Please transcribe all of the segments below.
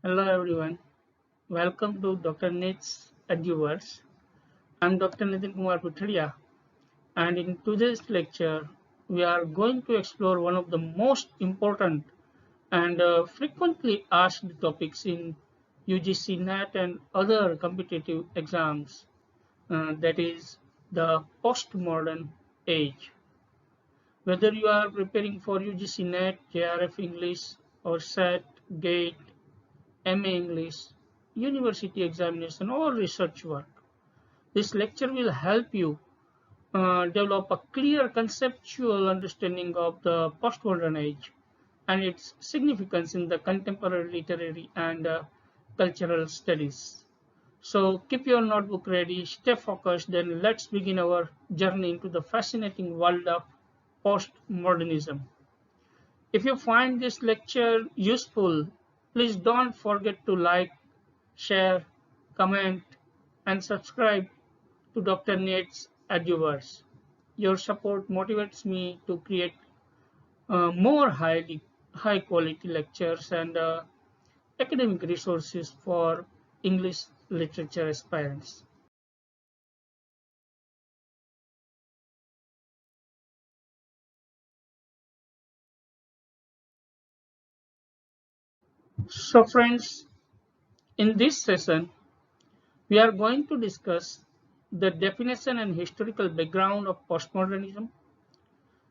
Hello everyone, welcome to Dr. Nits Adjuvers. I'm Dr. Nitin Kumar Puthadia, and in today's lecture, we are going to explore one of the most important and frequently asked topics in UGC NET and other competitive exams, that is the postmodern age. Whether you are preparing for UGC NET, JRF English, or SET, GATE, MA English, university examination, or research work, this lecture will help you develop a clear conceptual understanding of the postmodern age and its significance in the contemporary literary and cultural studies. So keep your notebook ready, stay focused, then let's begin our journey into the fascinating world of postmodernism. If you find this lecture useful, please don't forget to like, share, comment, and subscribe to Dr. Nate's Adjuvers. Your support motivates me to create more high quality lectures and academic resources for English literature aspirants. So friends, in this session, we are going to discuss the definition and historical background of postmodernism,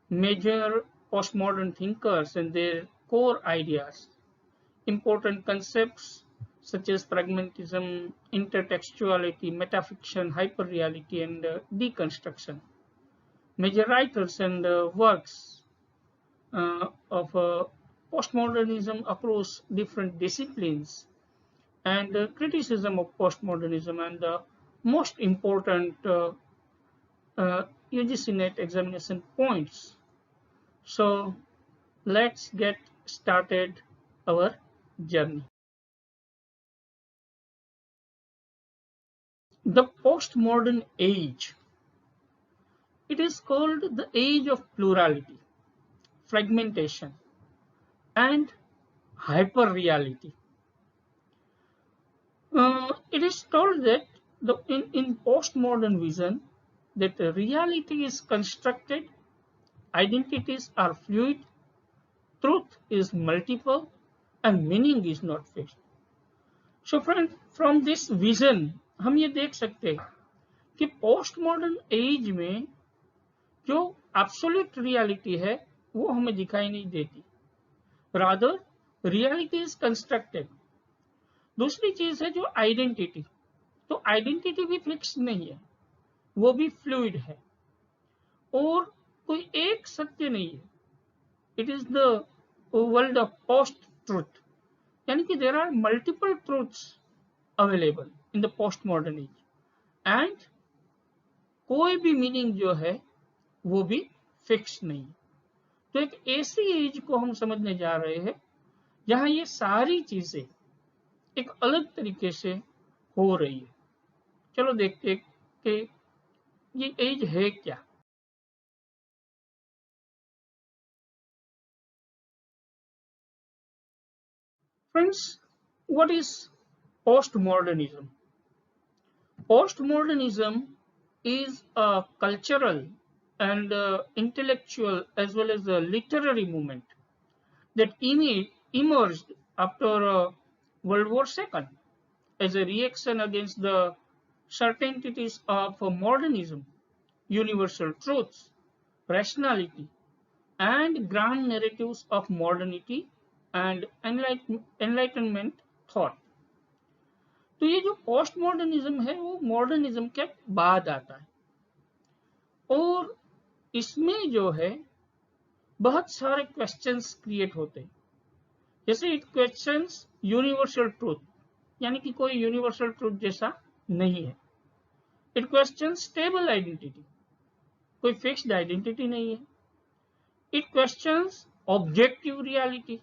major postmodern thinkers and their core ideas, important concepts such as pragmatism, intertextuality, metafiction, hyperreality, and deconstruction, major writers and works of postmodernism across different disciplines, and criticism of postmodernism, and the most important UGC NET examination points. So let's get started our journey. The postmodern age. It is called the age of plurality, fragmentation, and hyperreality. It is told that in postmodern vision that reality is constructed, identities are fluid, truth is multiple, and meaning is not fixed. So friend, from this vision हम ये देख सकते हैं कि post modern as में जो absolute reality है वो हमें दिखाई नहीं देती, रादर रियलिटी इज कंस्ट्रक्टेड. दूसरी चीज है जो आइडेंटिटी, तो आइडेंटिटी भी फिक्स नहीं है, वो भी फ्लूइड है और कोई एक सत्य नहीं है. It is the world of post truth, यानी कि there are multiple truths available in the post modern age, and कोई भी मीनिंग जो है वो भी फिक्स नहीं. तो एक ऐसी एज को हम समझने जा रहे हैं जहां ये सारी चीजें एक अलग तरीके से हो रही है. चलो देखते हैं कि ये एज है क्या. Friends, what is postmodernism? Postmodernism is a cultural and intellectual as well as a literary movement that emerged after World War II as a reaction against the certainties of modernism, universal truths, rationality, and grand narratives of modernity and enlightenment thought. तो ये जो post modernism है वो modernism के बाद आता है और इसमें जो है बहुत सारे क्वेश्चंस क्रिएट होते हैं. जैसे इट क्वेश्चंस यूनिवर्सल ट्रूथ, यानी कि कोई यूनिवर्सल ट्रूथ जैसा नहीं है. इट क्वेश्चंस स्टेबल आइडेंटिटी, कोई फिक्स्ड आइडेंटिटी नहीं है. It questions objective reality,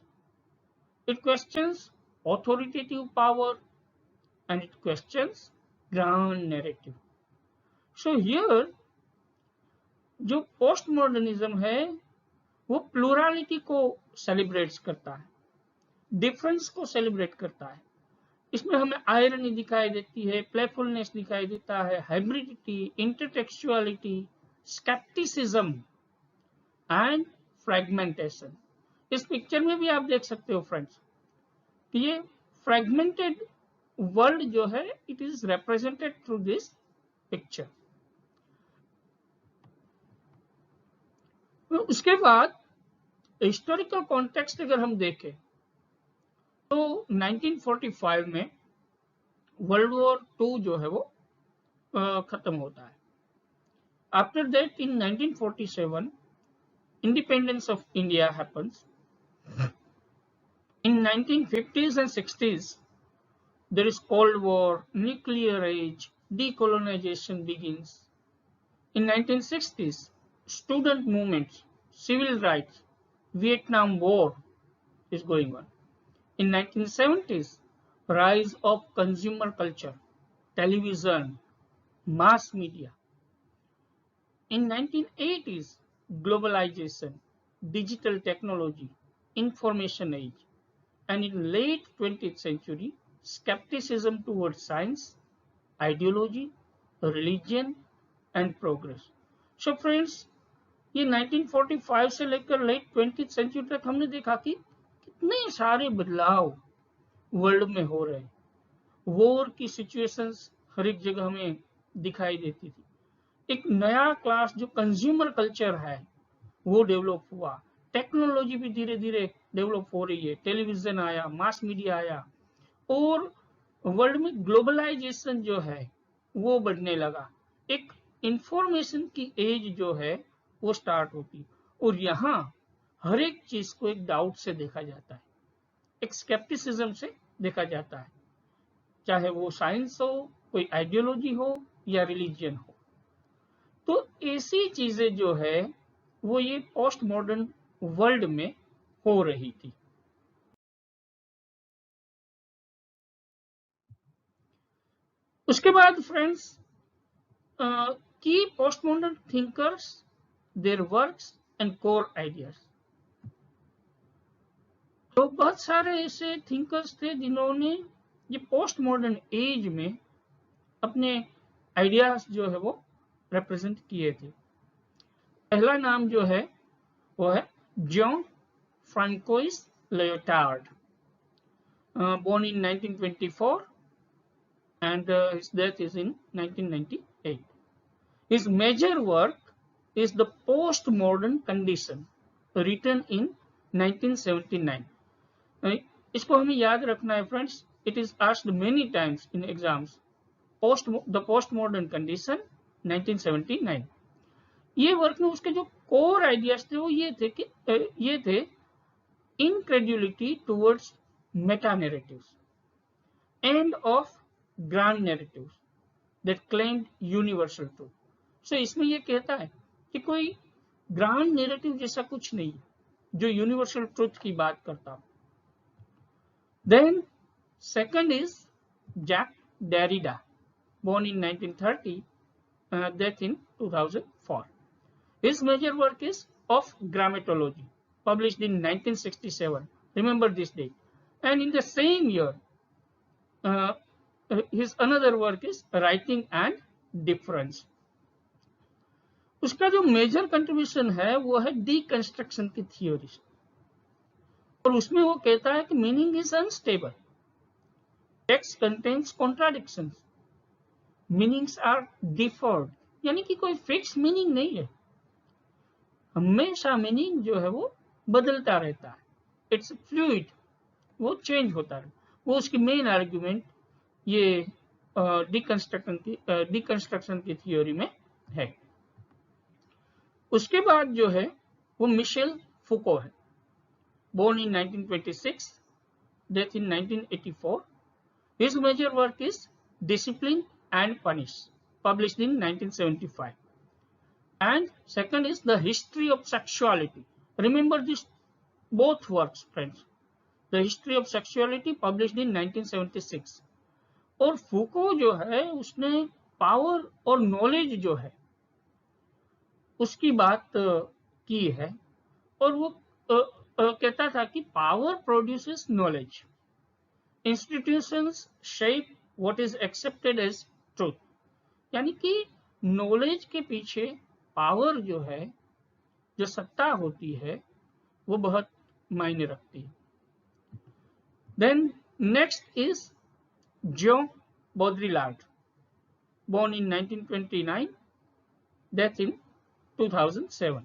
it questions authoritative power, and it questions grand narrative. So here जो पोस्ट मॉडर्निज्म है वो प्लूरालिटी को सेलिब्रेट करता है, डिफरेंस को सेलिब्रेट करता है, इसमें हमें आयरनी दिखाई देती है, प्लेफुलनेस दिखाई देता है, हाइब्रिडिटी, इंटरटेक्सुअलिटी, स्केप्टिसिज्म एंड फ्रेगमेंटेशन। इस पिक्चर में भी आप देख सकते हो फ्रेंड्स, ये फ्रेगमेंटेड वर्ल्ड जो है it is represented through this picture. उसके बाद हिस्टोरिकल कॉन्टेक्स्ट अगर हम देखें तो 1945 में वर्ल्ड वॉर 2 जो है वो खत्म होता है। After that in 1947 independence of India happens. In 1950s and 60s there is Cold War, nuclear age, decolonization begins. In 1960s student movements, civil rights, Vietnam War is going on. In 1970s rise of consumer culture, television, mass media. In 1980s globalization, digital technology, information age, and in late 20th century skepticism towards science, ideology, religion and progress. So friends, ये 1945 से लेकर late 20th century तक हमने देखा कि कितने सारे बदलाव वर्ल्ड में हो रहे हैं। वॉर की सिचुएशंस हर एक जगह हमें दिखाई देती थी। एक नया क्लास जो कंज्यूमर कल्चर है वो डेवलप हुआ, टेक्नोलॉजी भी धीरे धीरे डेवलप हो रही है, टेलीविजन आया, मास मीडिया आया और वर्ल्ड में ग्लोबलाइजेशन जो है वो बढ़ने लगा। एक इंफॉर्मेशन की एज जो है वो स्टार्ट होती और यहाँ हर एक चीज को एक डाउट से देखा जाता है, एक स्केप्टिसिज्म से देखा जाता है, चाहे वो साइंस हो, कोई आइडियोलॉजी हो या रिलीजियन हो। तो ऐसी चीजें जो है वो ये पोस्ट मॉडर्न वर्ल्ड में हो रही थी। उसके बाद फ्रेंड्स की post modern thinkers, there works and core ideas. तो बहुत सारे ऐसे थिंकर्स थे जिन्होंने ये पोस्ट मॉडर्न एज में अपने आइडियाज जो है वो रिप्रेजेंट किए थे। पहला नाम जो है वो है John François Leotard, born in 1924 and his death is in 1998. His major work is The Postmodern Condition, written in 1979. इसको हमें याद रखना है friends, it is asked many times in exams. The Postmodern Condition 1979। ये वर्क में उसके जो core ideas थे वो ये थे incredulity towards meta narratives, end of grand narratives that claimed universal truth. So इसमें ये कहता है कि कोई ग्रांड नैरेटिव जैसा कुछ नहीं जो यूनिवर्सल ट्रुथ की बात करता हो। Then second is Jacques Derrida, born in 1930, death in 2004. His major work is Of Grammatology, published in 1967. Remember this date. And in the same year, his another work is Writing and Difference. उसका जो major contribution है वो है deconstruction की theory, और उसमें वो कहता है कि meaning is unstable, text contains contradictions, meanings are deferred, यानी कि कोई फिक्स मीनिंग नहीं है, हमेशा मीनिंग जो है वो बदलता रहता है, इट्स फ्लूइड, वो चेंज होता है। वो उसकी मेन आर्ग्यूमेंट ये डीकंस्ट्रक्शन की थ्योरी में है। उसके बाद जो है वो मिशेल फुको है, born in 1926, death in 1984. His major work is Discipline and Punish, published in 1975. And second is The History of Sexuality. Remember this both works friends. The History of Sexuality, published in 1976. और फूको जो है उसने power और knowledge जो है उसकी बात की है, और वो कहता था कि power produces knowledge institutions shape what is accepted as truth, यानी कि नॉलेज के पीछे पावर जो है, जो सत्ता होती है, वो बहुत मायने रखती है. देन नेक्स्ट इज जो Baudrillard, born in 1929, death in 2007.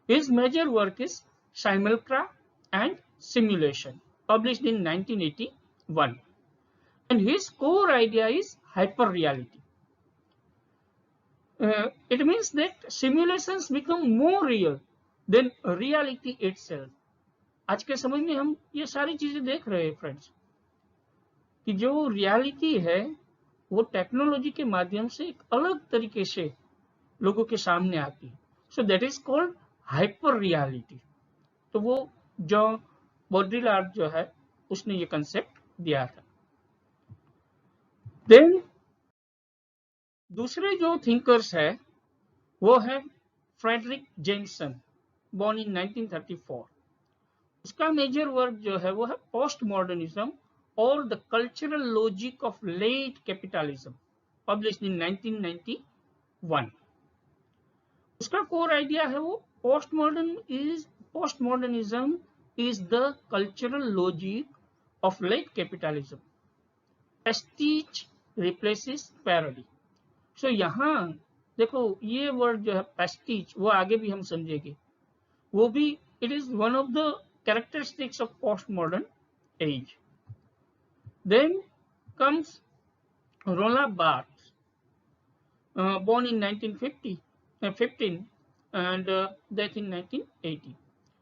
His major work is Simulacra and Simulation, published in 1981. And his core idea is hyperreality. It means that simulations become more real than reality itself. आज के समय में हम ये सारी चीजें देख रहे हैं फ्रेंड्स, कि जो रियलिटी है वो टेक्नोलॉजी के माध्यम से एक अलग तरीके से लोगों के सामने आती है. So that is called hyper reality. तो वो जो बॉड्रिलार्ड जो है उसने ये कंसेप्ट दिया था. देन दूसरे जो थिंकर्स है वो है फ्रेडरिक जेमसन, born in 1934. उसका मेजर वर्क जो है वो है पोस्ट मॉडर्निज्म और the cultural logic of late capitalism, published इन 1991. उसका कोर आइडिया है वो postmodernism is the cultural logic of late capitalism. Pastiche replaces parody. So यहाँ देखो ये वर्ड जो है pastiche, वो आगे भी हम समझेंगे, वो भी it is one of the characteristics of postmodern age. Then comes Roland Barthes, born in 1915 and death in 1980.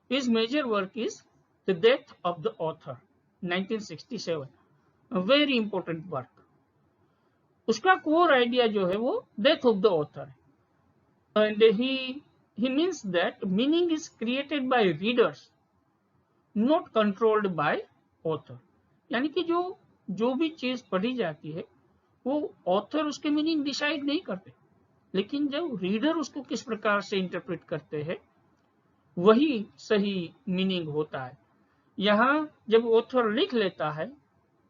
His major work is The Death of the Author, 1967. A very important work. उसका core idea जो है वो death of the author, and he means that meaning is created by readers, not controlled by author. यानी कि जो भी चीज पढ़ी जाती है वो ऑथर उसके मीनिंग डिसाइड नहीं करते, लेकिन जब रीडर उसको किस प्रकार से इंटरप्रेट करते हैं वही सही मीनिंग होता है. यहाँ जब ऑथर लिख लेता है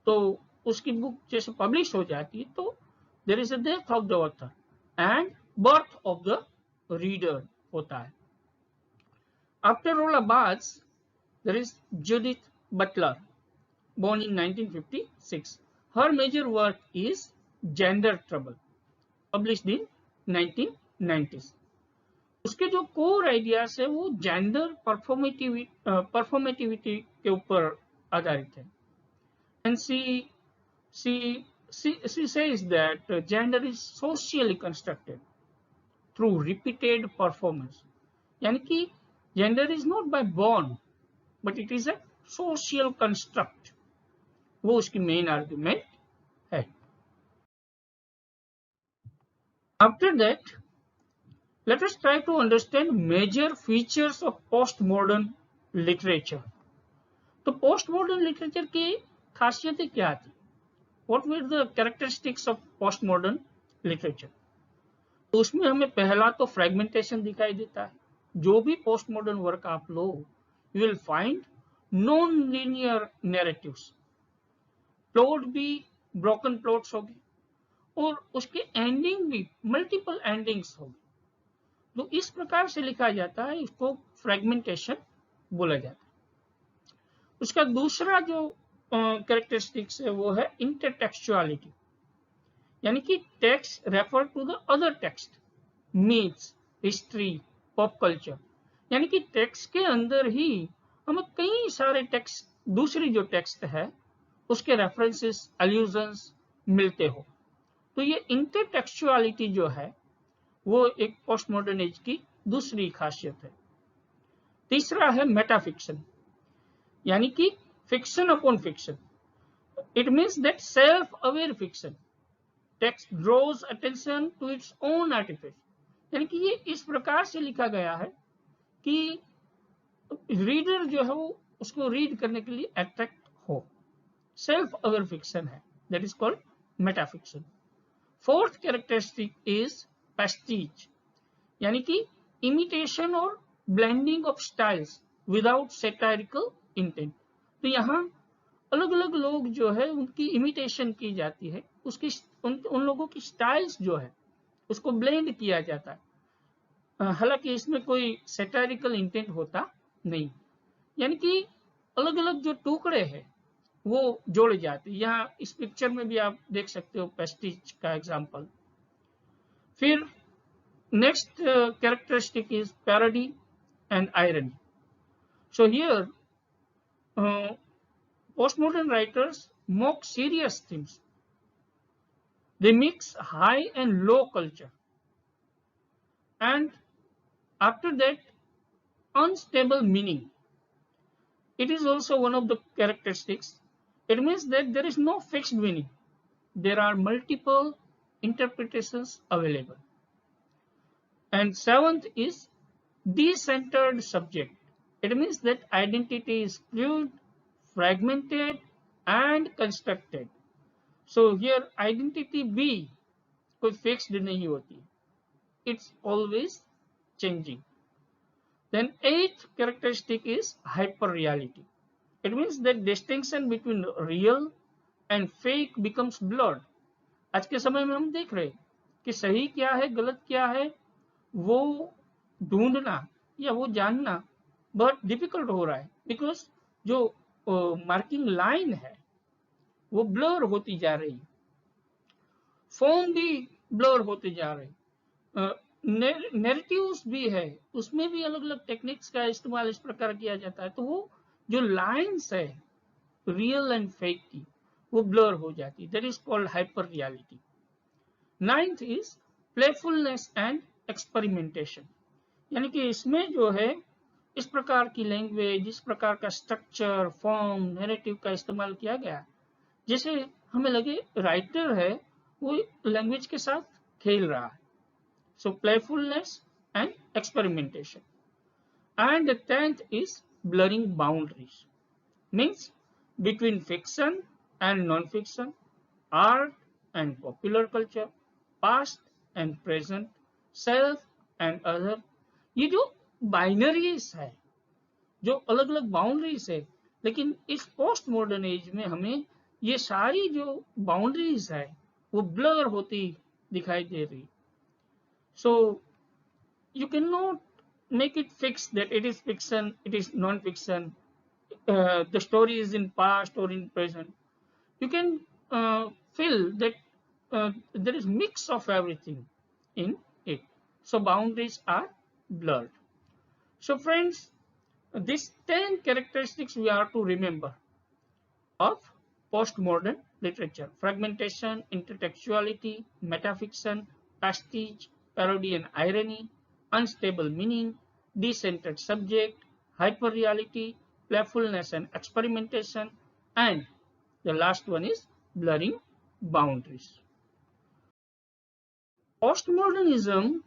तो उसकी बुक जैसे पब्लिश हो जाती है तो there is a death of the author and birth of the reader होता है. After Roland Barthes there is Judith Butler, born in 1956. Her major work is Gender Trouble, published in 1990s. उसके जो core ideas है वो gender performativity के ऊपर आधारित है. And she says that gender is socially constructed through repeated performance. यानी कि gender is not by born but it is a social construct. वो उसकी मेन आर्गुमेंट है. After that, let us try to understand major features of postmodern literature. तो postmodern literature की खासियतें क्या थी? What were the characteristics of postmodern literature? तो उसमें हमें पहला तो फ्रेगमेंटेशन दिखाई देता है. जो भी postmodern वर्क आप लो, you will find non-linear narratives. Plot भी ब्रोकन प्लॉट्स होगी और उसके एंडिंग भी मल्टीपल एंडिंग्स होगी. तो इस प्रकार से लिखा जाता है, इसको फ्रेगमेंटेशन बोला जाता है. उसका दूसरा जो कैरेक्टरिस्टिक्स है वो है इंटरटेक्सचुअलिटी, यानी कि text refer to the other text, myths, history, pop culture. यानी कि टेक्स्ट के अंदर ही हमें कई सारे टेक्स्ट, दूसरी जो टेक्स्ट है उसके रेफरेंसेस, अलूजन्स मिलते हो. तो ये इंटरटेक्सचुअलिटी जो है वो एक पोस्ट मॉडर्न एज की दूसरी खासियत है. तीसरा है मेटाफिक्शन, यानी कि fiction upon fiction. It means that self aware fiction. Text draws attention to its own artifact, यानी कि ये इस प्रकार से लिखा गया है कि रीडर जो है वो उसको रीड करने के लिए अट्रैक्ट हो. सेल्फ अवेयर फिक्शन है, that is called metafiction. Fourth characteristic is pastiche, यानी कि इमिटेशन और blending of styles without satirical intent. तो यहाँ अलग अलग लोग जो है उनकी इमिटेशन की जाती है, उसकी उन लोगों की स्टाइल्स जो है उसको ब्लेंड किया जाता है। हालांकि इसमें कोई सैटारिकल इंटेंट होता नहीं, यानी कि अलग अलग जो टुकड़े हैं वो जोड़े जाते हैं। यहाँ इस पिक्चर में भी आप देख सकते हो पेस्टिच का एग्जाम्पल। फिर next characteristic is parody and irony. So here postmodern writers mock serious themes. They mix high and low culture, and after that, unstable meaning. It is also one of the characteristics. It means that there is no fixed meaning. There are multiple interpretations available. And seventh is decentered subject. It means that identity is fluid, fragmented, and constructed. So here identity B कोई fixed नहीं होती, it's always changing. Then eighth characteristic is hyperreality. It means that distinction between real and fake becomes blurred. आज के समय में हम देख रहे हैं कि सही क्या है गलत क्या है वो ढूंढना या वो जानना बहुत डिफिकल्ट हो रहा है, बिकॉज जो मार्किंग लाइन है वो ब्लर होती जा रही है, फॉर्म भी ब्लर होते जा रहे हैं, नैरेटिव्स भी है उसमें भी अलग अलग टेक्निक्स का इस्तेमाल इस प्रकार किया जाता है, तो वो जो लाइंस है रियल एंड फेक की वो ब्लर हो जाती है, that is called hyper reality. Ninth is playfulness and experimentation, यानी कि इसमें जो है इस प्रकार की लैंग्वेज, इस प्रकार का स्ट्रक्चर, फॉर्म, नैरेटिव का इस्तेमाल किया गया जैसे हमें लगे राइटर है वो लैंग्वेज के साथ खेल रहा है. So playfulness and experimentation. And the 10th is blurring boundaries. Means between fiction and non-fiction, art and popular culture, past and present, self and other. ये जो बाइनरीज है, जो अलग अलग बाउंड्रीज है, लेकिन इस पोस्ट मॉडर्न एज में हमें ये सारी जो बाउंड्रीज है वो ब्लर होती दिखाई दे रही. So you cannot make it fixed that it is fiction, it is non-fiction, the story is in past or in present. You can feel that there is mix of everything in it. So boundaries are blurred. So friends, these 10 characteristics we are to remember of postmodern literature: fragmentation, intertextuality, metafiction, pastiche, parody and irony, unstable meaning, decentered subject, hyperreality, playfulness and experimentation, and the last one is blurring boundaries. Postmodernism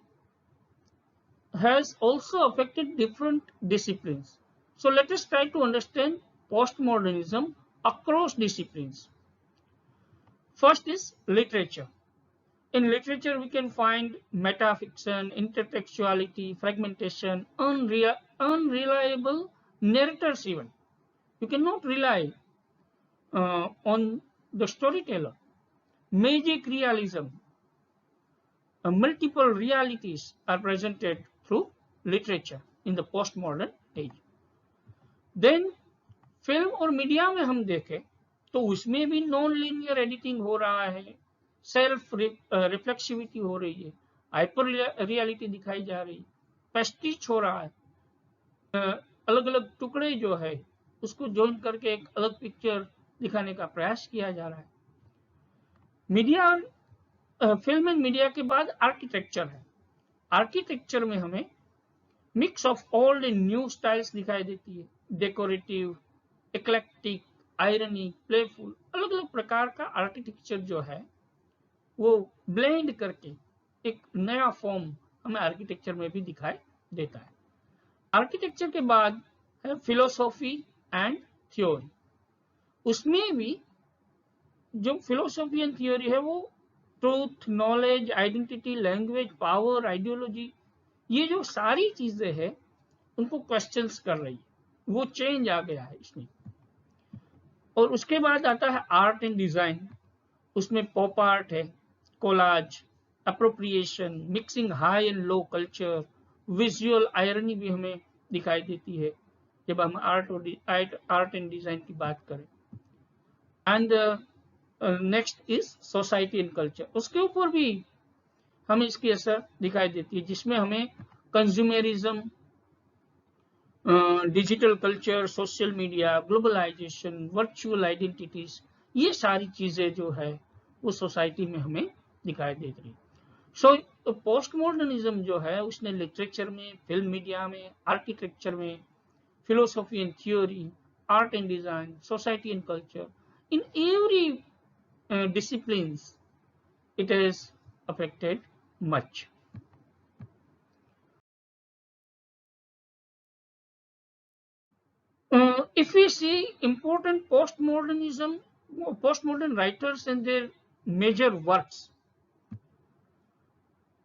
has also affected different disciplines. So let us try to understand postmodernism across disciplines. First is literature. In literature, we can find metafiction, intertextuality, fragmentation, unreliable narrators even. You cannot rely on the storyteller. Magic realism, multiple realities are presented through literature in the postmodern age. Then film और media में हम देखें तो उसमें भी non linear editing हो रहा है, सेल्फ रिफ्लेक्सिविटी हो रही है, हाइपर रियलिटी दिखाई जा रही है, पेस्टिच हो रहा है, अलग अलग टुकड़े जो है उसको ज्वाइन करके एक अलग पिक्चर दिखाने का प्रयास किया जा रहा है. मीडिया, फिल्म एंड मीडिया के बाद आर्किटेक्चर है. आर्किटेक्चर में हमें mix of old and new styles दिखाई देती है, डेकोरेटिव, एक्लेक्टिक, आयरनी, प्लेफुल, अलग अलग प्रकार का आर्किटेक्चर जो है वो ब्लेंड करके एक नया फॉर्म हमें आर्किटेक्चर में भी दिखाई देता है. आर्किटेक्चर के बाद है फिलोसॉफी एंड थ्योरी. उसमें भी जो फिलोसॉफी एंड थ्योरी है वो truth, knowledge, identity, language, power, ideology, ये जो सारी चीजें हैं उनको क्वेश्चंस कर रही है, वो चेंज आ गया है इसमें. और उसके बाद आता है आर्ट एंड डिजाइन, उसमें पॉप आर्ट है, collage, appropriation, mixing high and low culture, visual irony भी हमें दिखाई देती है जब हम आर्ट एंड डिजाइन की बात करें। And next is society and culture, उसके ऊपर भी हमें इसकी असर दिखाई देती है, जिसमें हमें consumerism, digital culture, social media, globalisation, virtual identities, ये सारी चीजें जो है वो सोसाइटी में हमें दिखाई दे रही। सो पोस्ट मॉडर्निज्म जो है उसने लिटरेचर में, फिल्म मीडिया में, आर्किटेक्चर में, philosophy and theory, art and design, society and culture, in every disciplines, it has affected much. If we see important postmodern writers and their major works,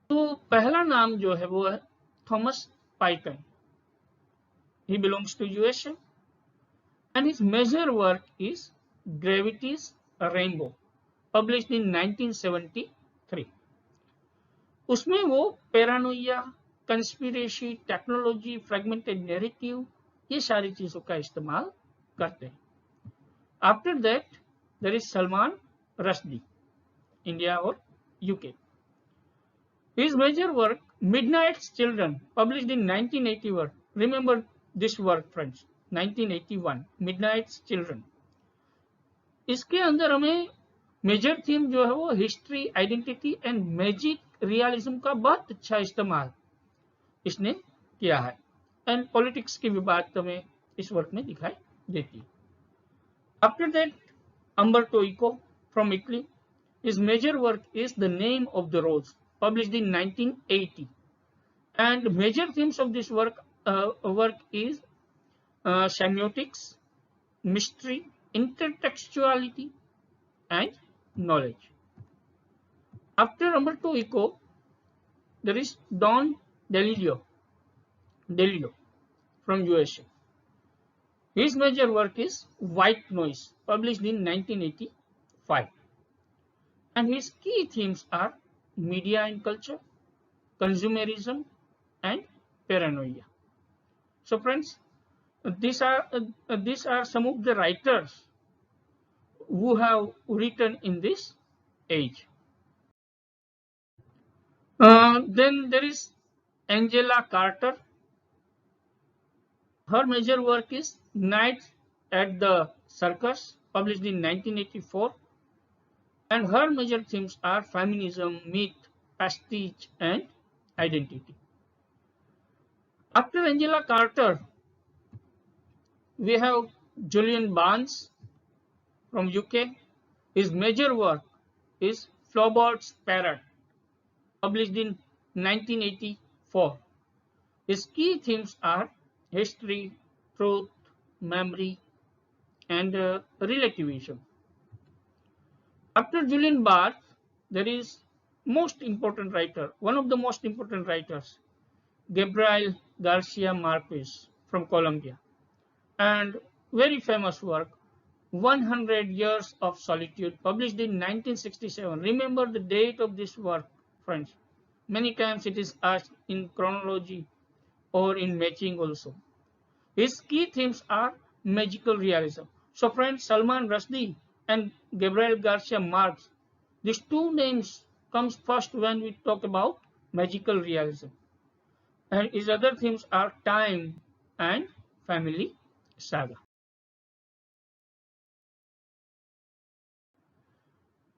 तो पहला नाम जो है वो है Thomas पाइकन. He belongs to USA, and his major work is Gravity's Rainbow, published in 1973. उसमें वो paranoia, conspiracy, technology, fragmented narrative, ये सारी चीजों का इस्तेमाल करते हैं. After that there is Salman Rushdie, India और UK. His major work, Midnight's Children, published in 1981. Remember this work, friends. 1981, Midnight's Children. इसके अंदर हमें मेजर थीम जो है वो history, identity and magic realism का बहुत अच्छा इस्तेमाल इसने किया है. एंड पॉलिटिक्स की भी बात हमें इस वर्क में दिखाई देती है. After that Umberto eco from Italy. His major work is The Name of the Rose, published in 1980. And major themes of this work is semiotics, mystery, intertextuality, and knowledge. After Umberto Eco, there is Don DeLillo from USA. His major work is White Noise, published in 1985. And his key themes are media and culture, consumerism, and paranoia. So friends, these are some of the writers who have written in this age. Then there is Angela Carter. Her major work is Night at the Circus, published in 1984. And her major themes are feminism, myth, pastiche, and identity. After Angela Carter, we have Julian Barnes from UK. His major work is Flaubert's Parrot, published in 1984. His key themes are history, truth, memory, and relativism. After Julian Barthes, there is most important writer, one of the most important writers, Gabriel Garcia Marquez from Colombia, and very famous work, 100 Years of Solitude, published in 1967. Remember the date of this work, friends. Many times it is asked in chronology or in matching also. His key themes are magical realism. So friends, Salman Rushdie and Gabriel Garcia Marquez, these two names comes first when we talk about magical realism. And his other themes are time and family saga.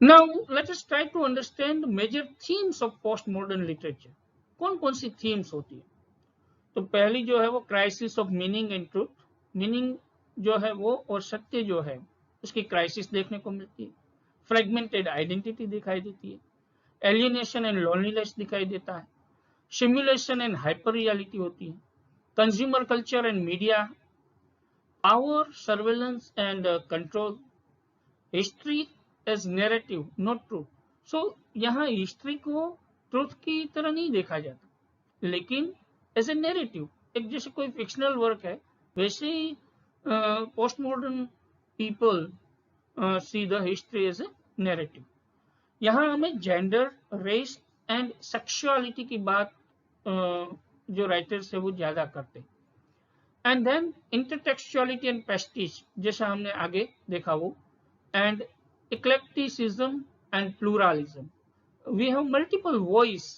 Now let us try to understand the major themes of postmodern literature. कौन कौन सी themes होती है? तो पहली जो है वो crisis of meaning and truth. Meaning जो है वो और सत्य जो है उसकी क्राइसिस देखने को मिलती है. फ्रेगमेंटेड आइडेंटिटी दिखाई देती है. एलियनेशन एंड लोनलीनेस दिखाई देता है. सिमुलेशन एंड हाइपर रियलिटी होती है. Consumer culture and media, power, surveillance and control, history as narrative not truth. So यहाँ हिस्ट्री को ट्रूथ की तरह नहीं देखा जाता, लेकिन एज ए नैरेटिव, एक जैसे कोई फिक्शनल वर्क है वैसे ही post modern people see the history as a narrative. यहाँ हमें जेंडर, रेस एंड सेक्सुअलिटी की बात जो राइटर्स है वो ज्यादा करते हैं। एंड देन इंटरटेक्सचुअलिटी एंड पेस्टिज, जैसा हमने आगे देखा वो, and eclecticism and pluralism. We have multiple voice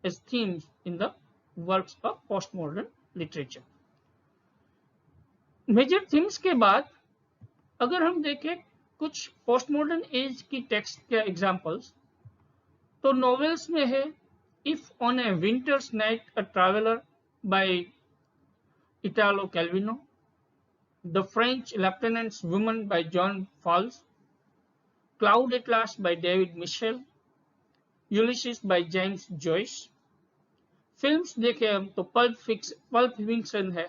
as themes in the works of postmodern literature. Major themes के बाद अगर हम देखें कुछ पोस्टमॉडर्न एज की टेक्स्ट के एग्जांपल्स, तो नॉवेल्स में है if on a winter's night a traveller by Italo Calvino, the French lieutenant's woman by John Fowles, cloud atlas by David Mitchell, Ulysses by James Joyce. Films देखें हम तो pulp fiction है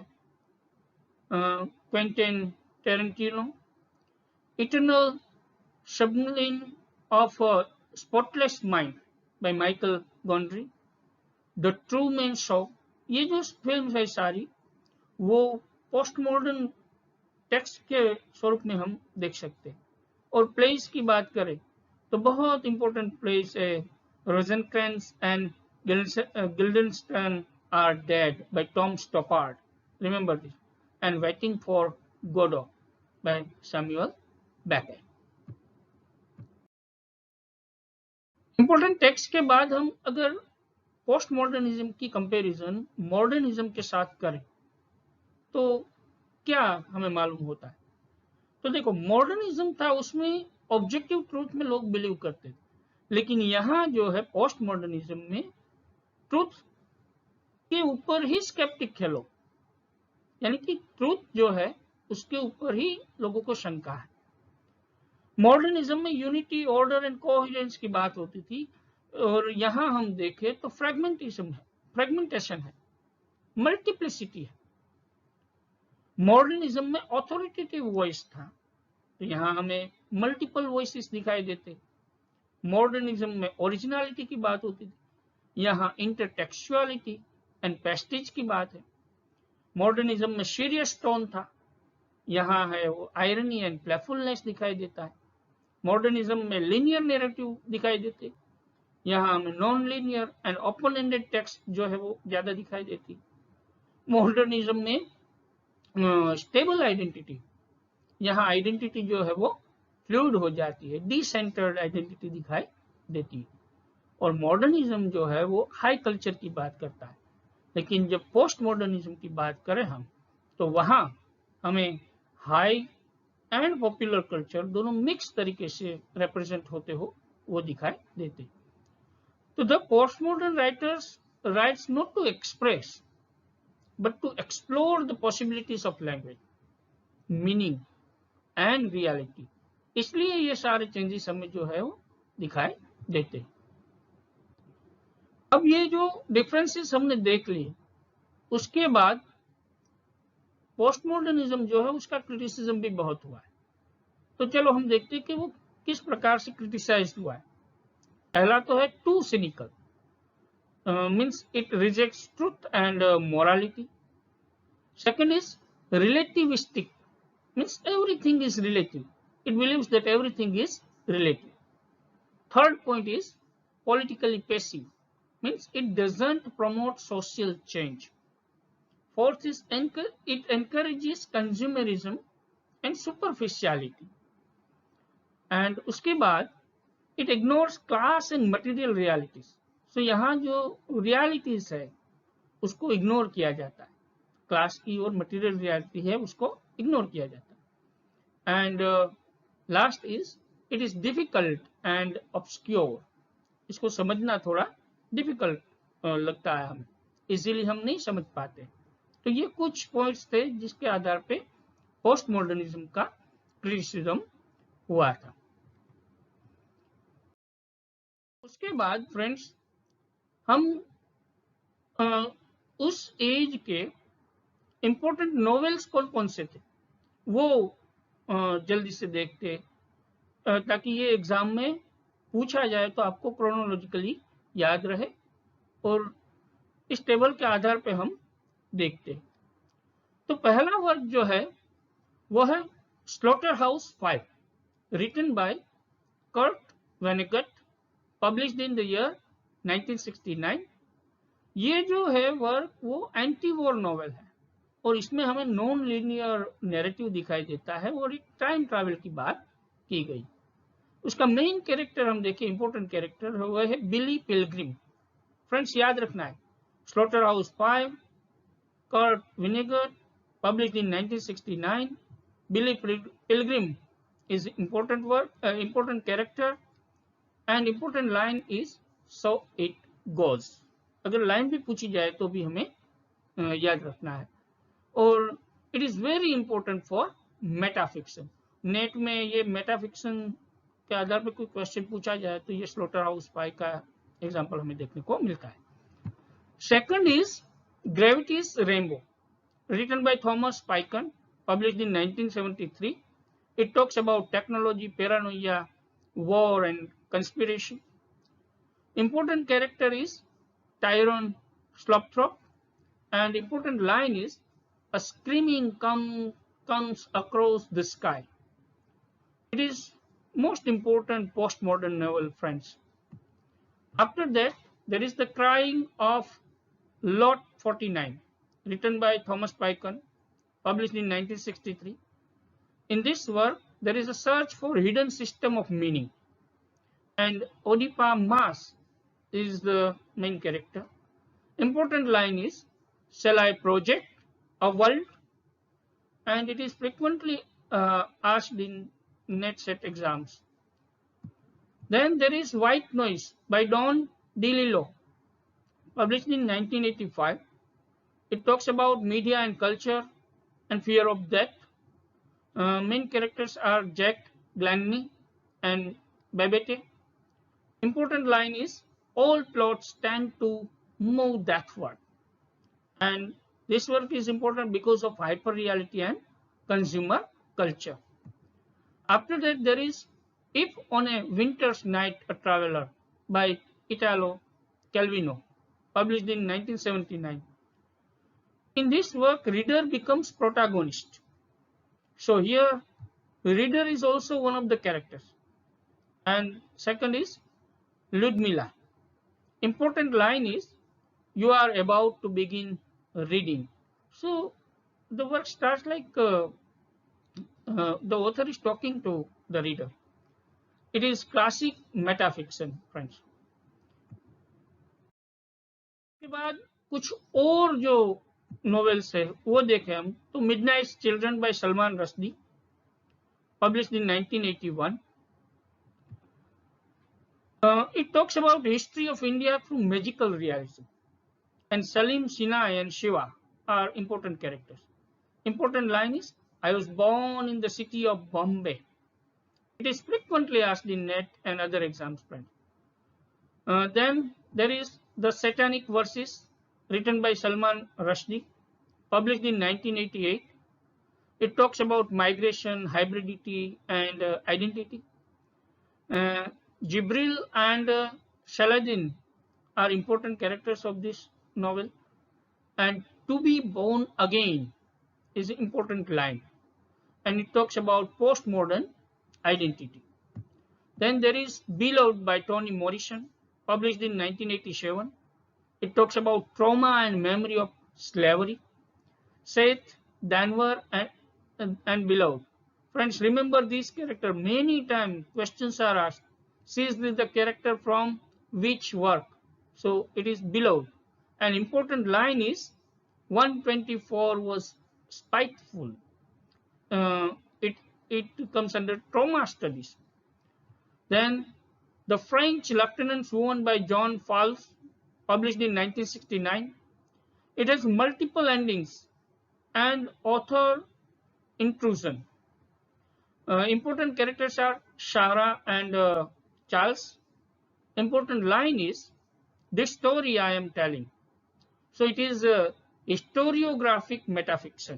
Quentin Tarantino, eternal submarine of a spotless mind by Michael Gondry, the Truman show. ये जो film है सारी वो post modern text के स्वरूप में हम देख सकते हैं। और प्लेस की बात करें तो बहुत इंपॉर्टेंट प्लेस है Rosencrantz and Guildenstern are dead by Tom Stoppard, remember this, and waiting for Godot by Samuel Beckett. Important text के बाद हम अगर पोस्ट मॉडर्निज्म की कंपैरिजन मॉडर्निज्म के साथ करें तो क्या हमें मालूम होता है? तो देखो, मॉडर्निज्म था उसमें ऑब्जेक्टिव ट्रूथ में लोग बिलीव करते थे, लेकिन यहाँ जो है पोस्ट मॉडर्निज्म में ट्रूथ के ऊपर ही स्केप्टिक है लोग, यानी कि ट्रूथ जो है उसके ऊपर ही लोगों को शंका है। मॉडर्निज्म में यूनिटी, ऑर्डर एंड कोहेरेंस की बात होती थी, और यहाँ हम देखें तो फ्रेगमेंटेशन है, मल्टीप्लिसिटी है। मॉडर्निज्म में ऑथोरिटेटिव वॉइस था, तो यहाँ हमें मल्टीपल वॉइसेस दिखाई देते। मॉडर्निज्म में ओरिजिनलिटी की बात होती थी, यहाँ इंटरटेक्सुअलिटी एंड पेस्टिज की बात है। मॉडर्निज्म में सीरियस टोन था, यहाँ है वो आयरनी एंड प्लेफुलनेस दिखाई देता है। मॉडर्निज्म में लीनियर नैरेटिव दिखाई देते, यहाँ हमें non linear and open ended text जो है वो ज्यादा दिखाई देती। मॉडर्निज्म में स्टेबल आइडेंटिटी, यहाँ आइडेंटिटी जो है वो फ्लूइड हो जाती है, डिसेंटर्ड आइडेंटिटी दिखाई देती है। और मॉडर्निज्म जो है वो हाई कल्चर की बात करता है, लेकिन जब पोस्ट मॉडर्निज्म की बात करें हम तो वहां हमें हाई एंड पॉपुलर कल्चर दोनों मिक्स तरीके से रिप्रेजेंट होते हो वो दिखाई देते। तो the post modern writers writes not to express but to explore the possibilities of language, meaning and reality। इसलिए ये सारे चेंजेस हमें जो है वो दिखाई देते। अब ये जो डिफरेंसेस हमने देख लिए, उसके बाद पोस्ट मॉडर्निज्म जो है उसका क्रिटिसिज्म भी बहुत हुआ है। तो चलो हम देखते हैं कि वो किस प्रकार से क्रिटिसाइज हुआ है। पहला तो है too cynical, means it rejects truth and morality. Second is relativistic, means everything is relative. It believes that everything is relative. Third point is politically passive, means it doesn't promote social change. Fourth is it encourages consumerism and superficiality. And उसके बाद it ignores class and material realities. So यहाँ जो realities है उसको ignore किया जाता है, class की और मटेरियल रियलिटी है उसको इग्नोर किया जाता है। And last is it is difficult and obscure, इसको समझना थोड़ा डिफिकल्ट लगता है हमें, इजीली हम नहीं समझ पाते। तो ये कुछ पॉइंट्स थे जिसके आधार पे पोस्ट मॉडर्निज्म का क्रिटिसिज्म हुआ था। उसके बाद फ्रेंड्स हम उस एज के इंपॉर्टेंट नॉवेल्स कौन कौन से थे वो जल्दी से देखते, ताकि ये एग्जाम में पूछा जाए तो आपको क्रोनोलॉजिकली याद रहे, और इस टेबल के आधार पे हम देखते। तो पहला वर्क जो है वो है slaughterhouse 5, written by Kurt Vonnegut, published in the year 1969. ये जो है वर्क वो एंटी वॉर नॉवेल है और इसमें हमें नॉन लीनियर नैरेटिव दिखाई देता है और एक टाइम ट्रैवल की बात की गई। उसका मेन कैरेक्टर हम देखें, इंपॉर्टेंट कैरेक्टर वो है बिली पिलग्रिम। फ्रेंड्स याद रखना है, slaughterhouse 5, Kurt Vonnegut, published in 1969. Billy Pilgrim is important work, important character, and important line is so it goes. अगर लाइन भी पूछी जाए तो भी हमें याद रखना है। और it is very important for metafiction. Net में ये मेटाफिक्शन के आधार पर कोई क्वेश्चन पूछा जाए तो ये स्लॉटर हाउस 5 का एग्जाम्पल हमें देखने को मिलता है। Second is gravities rainbow, written by Thomas Pynchon, published in 1973. It talks about technology, paranoia, war, and conspiracy. Important character is Tyrone Slopthrop, and important line is, a screaming comes across the sky. It is most important postmodern novel, friends. After that, there is The Crying of Lot 49, written by Thomas Pynchon, published in 1963. In this work, there is a search for hidden system of meaning, and Odipa Mas is the main character. Important line is, shall I project a world? And it is frequently asked in net set exams. Then there is White Noise by Don DeLillo, published in 1985. It talks about media and culture and fear of death. Main characters are Jack Glanny and Babette. Important line is, all plots tend to move that-ward. And this work is important because of hyperreality and consumer culture. After that, there is If on a Winter's Night a Traveler by Italo Calvino, published in 1979. In this work, reader becomes protagonist. So here, reader is also one of the characters. And second is Ludmilla. Important line is, you are about to begin reading. So the work starts like the author is talking to the reader. It is classic metafiction, friends. के बाद कुछ और जो novels है वो देखें हम तो midnight children by Salman Rushdie, published in 1981. It talks about history of India through magical realism, and Salim Sinai and Shiva are important characters. Important line is, I was born in the city of Bombay. It is frequently asked in NET and other exams, friends. Then there is The Satanic Verses, written by Salman Rushdie, published in 1988. It talks about migration, hybridity, and identity. Jibril and Saladin are important characters of this novel. And to be born again is an important line. And it talks about postmodern identity. Then there is Beloved by Toni Morrison, published in 1987. It talks about trauma and memory of slavery. Seth, Danver, and Beloved. Friends, remember these characters. Many times questions are asked. Is this the character from which work? So it is Beloved. An important line is, 124 was spiteful. It comes under trauma studies. Then The French Lieutenant's Woman by John Fowles, published in 1969. It has multiple endings and author intrusion. Important characters are Shara and Charles. Important line is, this story I am telling. So it is a historiographic metafiction.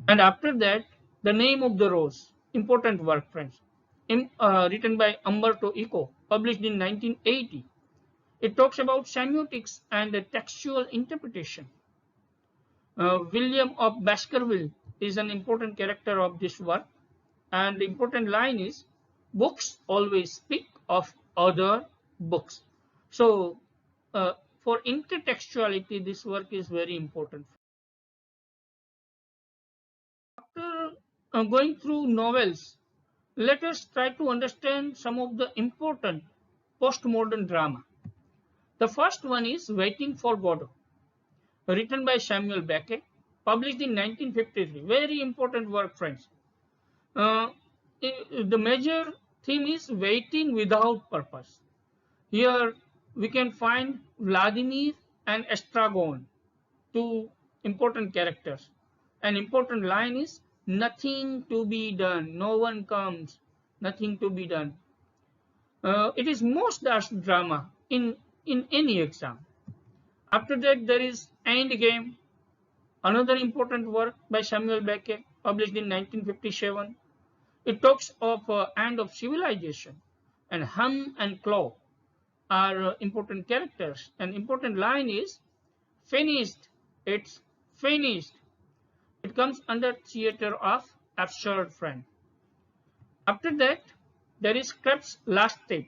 And after that, The Name of the Rose, important work, friends, written by Umberto Eco, published in 1980. It talks about semiotics and textual interpretation. William of Baskerville is an important character of this work. And the important line is, books always speak of other books. So for intertextuality, this work is very important. After going through novels, let us try to understand some of the important postmodern drama. The first one is Waiting for Godot, written by Samuel Beckett, published in 1953. Very important work, friends. Uh, the major theme is waiting without purpose. Here we can find Vladimir and Estragon, two important characters. An important line is nothing to be done, no one comes, nothing to be done. It is most asked drama in any exam. After that, there is Endgame, another important work by Samuel Beckett, published in 1957. It talks of end of civilization, and Hum and Claw are important characters. An important line is finished. It's finished. It comes under theater of absurd friend. After that, there is Krebs' Last Step,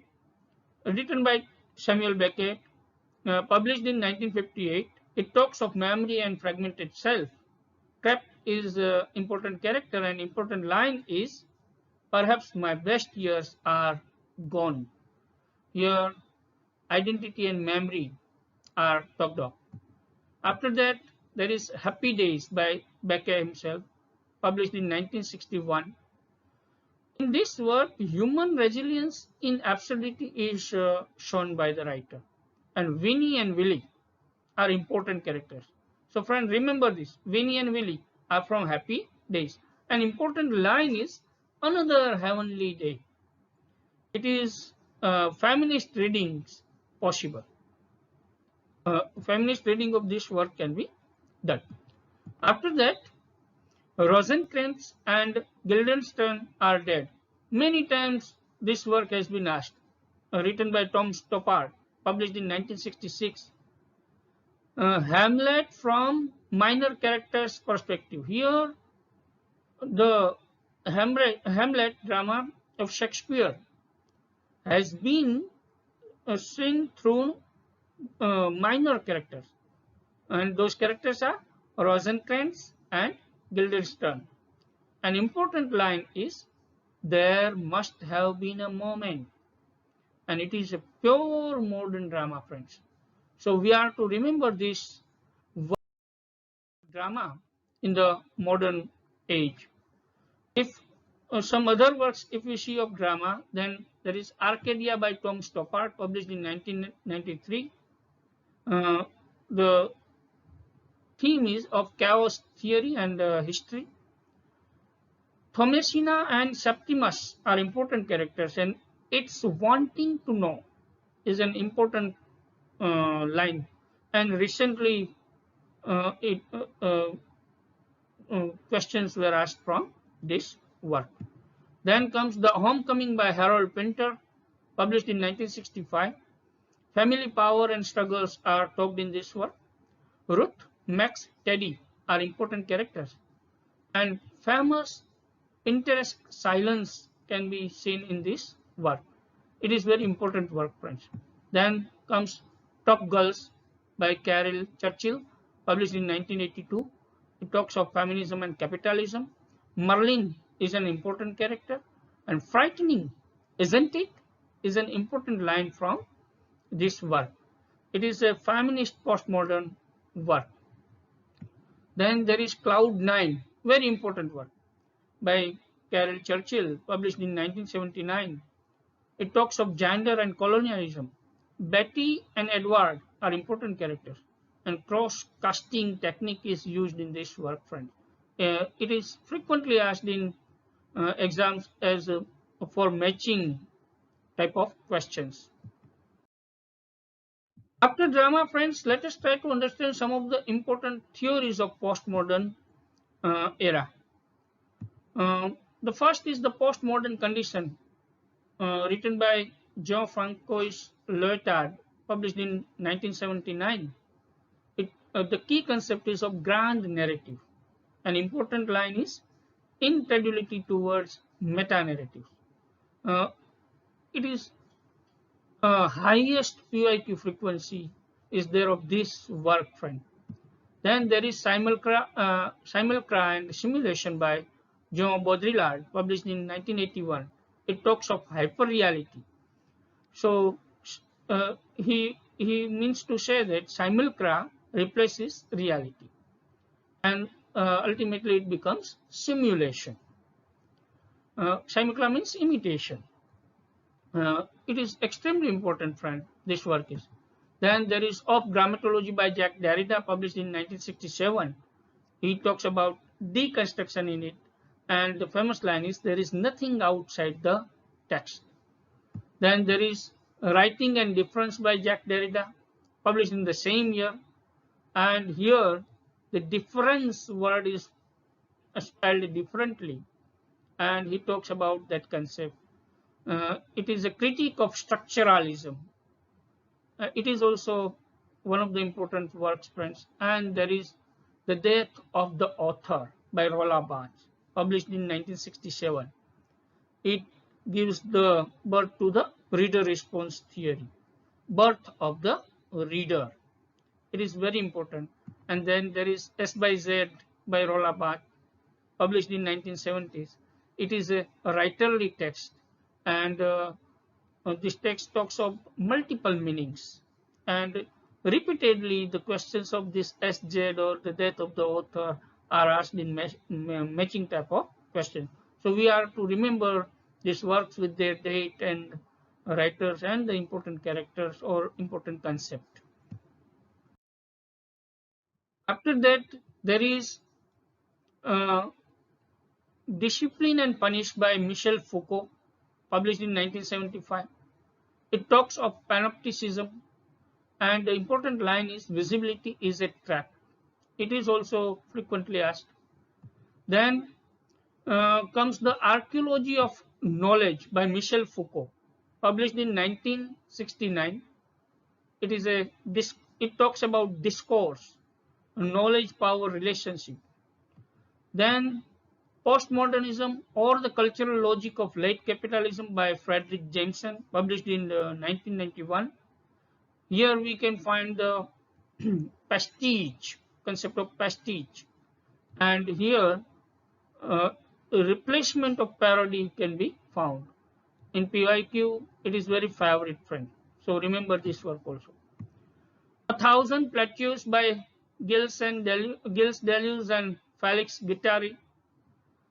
written by Samuel Beckett, published in 1958. It talks of memory and fragmented self. Krebs is an important character, and important line is, perhaps my best years are gone. Here, identity and memory are talked of. After that, there is Happy Days by Becker himself, published in 1961. In this work, human resilience in absurdity is shown by the writer. And Winnie and Willie are important characters. So friends, remember this. Winnie and Willie are from Happy Days. An important line is another heavenly day. It is feminist readings possible. Feminist reading of this work can be done. After that, Rosencrantz and Guildenstern are dead. Many times this work has been asked, written by Tom Stoppard, published in 1966. Hamlet from minor characters' perspective. Here, the Hamlet drama of Shakespeare has been seen through minor characters, and those characters are Rosencrantz and Guildenstern. An important line is, there must have been a moment, and it is a pure modern drama, friends. So we are to remember this drama in the modern age. If some other works, if we see of drama, then there is Arcadia by Tom Stoppard, published in 1993. The theme is of chaos theory and history. Thomasina and Septimus are important characters, and its wanting to know is an important line. And recently, questions were asked from this work. Then comes The Homecoming by Harold Pinter, published in 1965. Family power and struggles are talked in this work. Ruth, Max, Teddy are important characters. And famous Pinterest silence can be seen in this work. It is very important work, friends. Then comes Top Girls by Carol Churchill, published in 1982. It talks of feminism and capitalism. Merlin is an important character. And frightening, isn't it? Is an important line from this work. It is a feminist postmodern work. Then there is Cloud 9, very important work by Carol Churchill, published in 1979. It talks of gender and colonialism. Betty and Edward are important characters, and cross-casting technique is used in this work, friends. It is frequently asked in exams as for matching type of questions. After drama, friends, let us try to understand some of the important theories of postmodern era. The first is the postmodern condition, written by Jean-Francois Lyotard, published in 1979. The key concept is of grand narrative. An important line is incredulity towards meta-narratives. It is highest PYQ frequency is there of this work, friend. Then there is Simulacra and Simulation by Jean Baudrillard, published in 1981. It talks of hyperreality. So he means to say that simulacra replaces reality, and ultimately it becomes simulation. Simulacra means imitation. It is extremely important, friend. This work is. Then there is Of Grammatology by Jacques Derrida, published in 1967. He talks about deconstruction in it, and the famous line is, "There is nothing outside the text." Then there is Writing and Difference by Jacques Derrida, published in the same year. And here the difference word is spelled differently, and he talks about that concept. It is a critique of structuralism. It is also one of the important works, friends. And there is The Death of the Author by Roland Barthes, published in 1967. It gives the birth to the reader response theory, birth of the reader. It is very important. And then there is S by Z by Roland Barthes, published in 1970s. It is a writerly text, and this text talks of multiple meanings, and repeatedly the questions of this SZ or the death of the author are asked in matching type of question. So we are to remember these works with their date and writers and the important characters or important concept. After that, there is uh, Discipline and Punish by Michel Foucault, published in 1975. It talks of panopticism, and the important line is, "Visibility is a trap." It is also frequently asked. Then comes The Archaeology of Knowledge by Michel Foucault, published in 1969. It talks about discourse, knowledge power relationship. Then Postmodernism or the Cultural Logic of Late Capitalism by Frederick Jameson, published in 1991. Here we can find the pastiche, concept of pastiche. And here a replacement of parody can be found. In PYQ, it is very favorite, friend. So remember this work also. A Thousand Plateaus by Gilles Deleuze and Felix Guattari,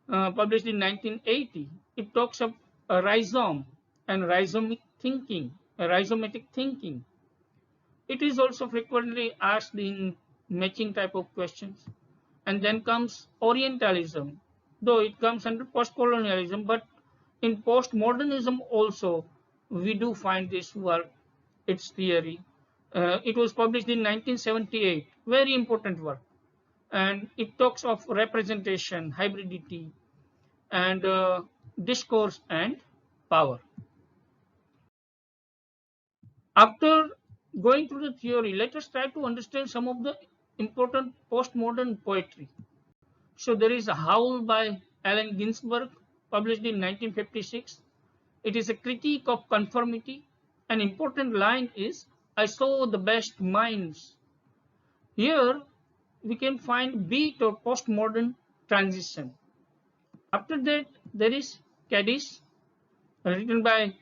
published in 1980. It talks of a rhizome and rhizomatic thinking. It is also frequently asked in matching type of questions. And then comes Orientalism, though it comes under postcolonialism, but in postmodernism also we do find this work, its theory. It was published in 1978, very important work. And it talks of representation, hybridity, and discourse and power. After going through the theory, let us try to understand some of the important postmodern poetry. So there is a Howl by Allen Ginsberg, published in 1956. It is a critique of conformity. An important line is, "I saw the best minds." Here we can find beat or postmodern transition. After that, there is Cadiz, written by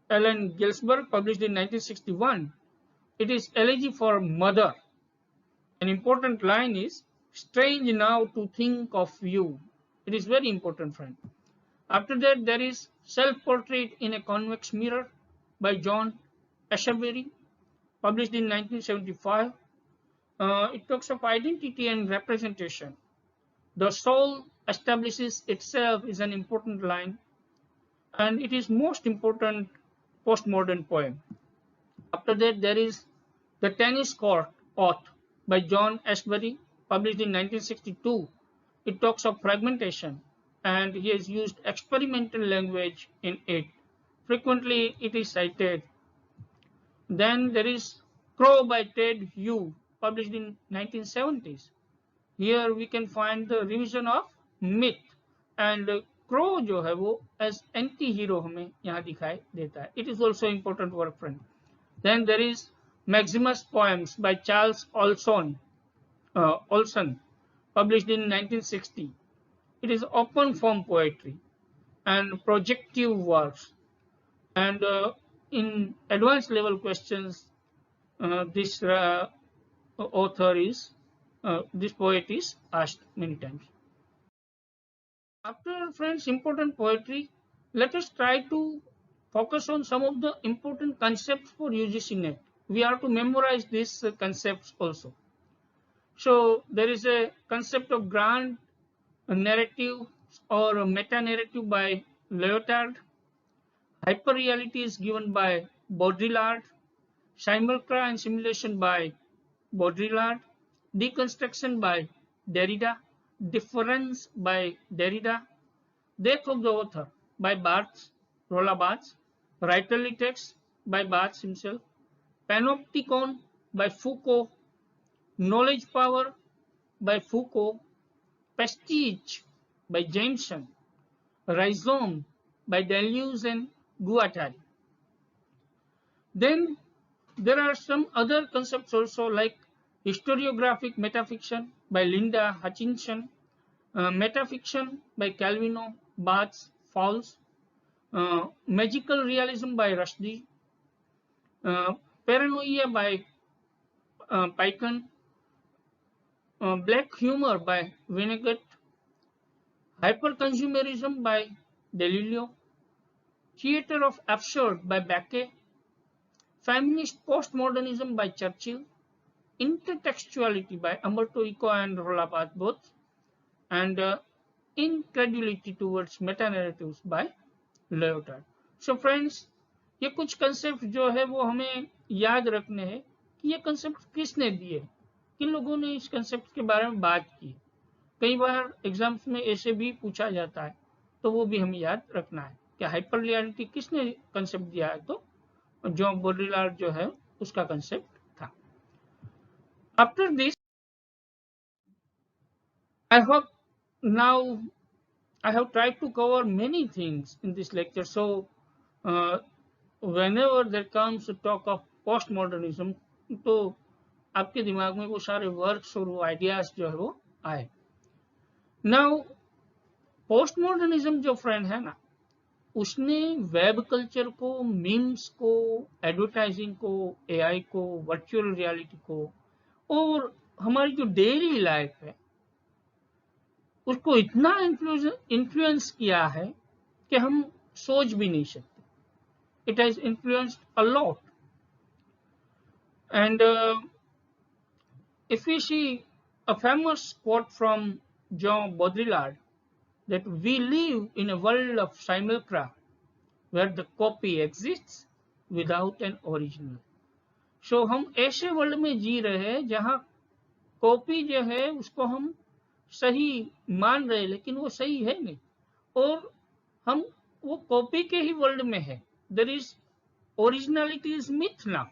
Allen Ginsberg, published in 1961. It is elegy for mother. An important line is, "Strange now to think of you." It is very important, friend. After that, there is Self-Portrait in a Convex Mirror by John Ashbery, published in 1975. It talks of identity and representation. "The soul establishes itself" is an important line, and it is most important postmodern poem. After that, there is The Tennis Court Oath by John Ashbery, published in 1962. It talks of fragmentation, and he has used experimental language in it. Frequently, it is cited. Then there is Crow by Ted Hugh, published in 1970s. Here we can find the revision of myth and crow जो है वो as anti hero हमें यहाँ दिखाई देता है. It is also important work friend. Then there is Maximus poems by Charles Olson, published in 1960. It is open form poetry and projective works, and in advanced level questions, this this poet is asked many times. After, friends, important poetry, let us try to focus on some of the important concepts for UGC NET. We have to memorize these concepts also. So there is a concept of grand narrative or meta-narrative by Lyotard. Hyperreality is given by Baudrillard. Simulacra and simulation by Baudrillard. Deconstruction by Derrida. Difference by Derrida. Death of the author by Barthes, Rolla Barthes. Writerly text by Barthes himself. Panopticon by Foucault. Knowledge power by Foucault. Pastiche by Jameson. Rhizome by Deleuze and Guattari. Then there are some other concepts also, like historiographic metafiction by Linda Hutchinson, metafiction by Calvino, Barthes, Fowles, magical realism by Rushdie, paranoia by Pycon, black humor by Vonnegut, hyperconsumerism by Delilio, theater of absurd by Beckett, feminist postmodernism by Churchill, intertextuality by Umberto Eco and Rolla Barthes both, and incredulity towards meta-narratives by Lyotard. So friends, ये कुछ concept जो है वो हमें याद रखने हैं कि ये कंसेप्ट किसने दिए, किन लोगों ने इस कंसेप्ट के बारे में बात की. कई बार एग्जाम्स में ऐसे भी पूछा जाता है, तो वो भी हमें याद रखना है कि हाइपर रियलिटी किसने कंसेप्ट दिया है. तो जो बॉड्रिलार्ड जो है उसका कंसेप्ट था. After this, I hope now I have tried to cover many things in this lecture. So whenever there comes to talk of postmodernism, तो आपके दिमाग में वो सारे वर्क्स और वो आइडियाज जो है वो आए. नाउ पोस्टमॉडर्निज्म जो फ्रेंड है ना, उसने वेब कल्चर को, मीम्स को, एडवर्टाइजिंग को, एआई को, वर्चुअल रियलिटी को और हमारी जो डेली लाइफ है उसको इतना इन्फ्लुएंस किया है कि हम सोच भी नहीं सकते. It has influenced a lot. And if we see a famous quote from Jean Baudrillard, that we live in a world of simulacra where the copy exists without an original. So हम ऐसे world में जी रहे हैं जहाँ copy जो है उसको हम सही मान रहे, लेकिन वो सही है नहीं, और हम वो कॉपी के ही वर्ल्ड में है. There is originality is myth now,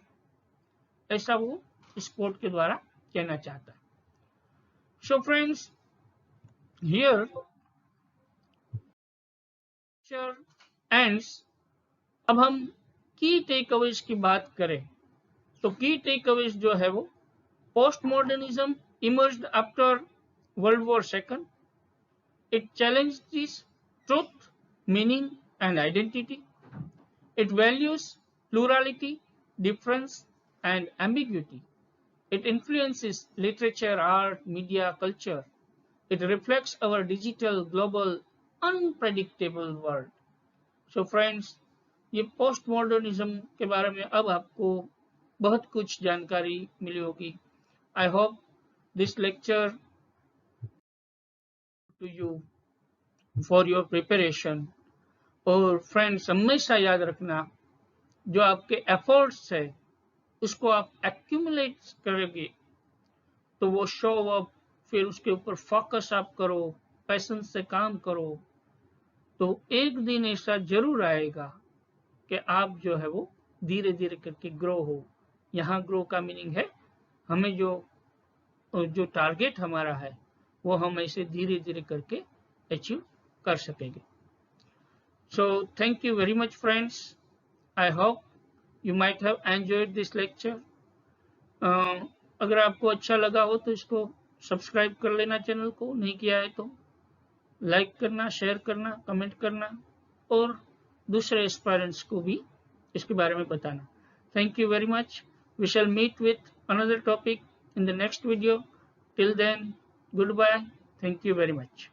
ऐसा वो इस कोट के द्वारा कहना चाहता है. So friends, here ends. अब हम की टेकअवेज की बात करें तो की टेकअवेज जो है वो postmodernism emerged after World War II. It challenged this truth, meaning, and identity. It values plurality, difference, and ambiguity. It influences literature, art, media, culture. It reflects our digital, global, unpredictable world. So friends, ये postmodernism के बारे में अब आपको बहुत कुछ जानकारी मिली होगी. I hope this lecture to you for your preparation. और फ्रेंड्स, हमेशा याद रखना, जो आपके एफर्ट्स है उसको आप एक्यूमुलेट करोगे तो वो शो अप, फिर उसके ऊपर फोकस आप करो, पैशन से काम करो, तो एक दिन ऐसा जरूर आएगा कि आप जो है वो धीरे धीरे करके ग्रो हो. यहाँ ग्रो का मीनिंग है हमें जो टारगेट हमारा है वो हम ऐसे धीरे धीरे करके अचीव कर सकेंगे. So thank you very much, friends. I hope you might have enjoyed this lecture. अगर आपको अच्छा लगा हो तो इसको सब्सक्राइब कर लेना, चैनल को नहीं किया है तो लाइक करना, शेयर करना, कमेंट करना और दूसरे एस्पायरेंट्स को भी इसके बारे में बताना. Thank you very much. We shall meet with another topic in the next video. Till then, goodbye. Thank you very much.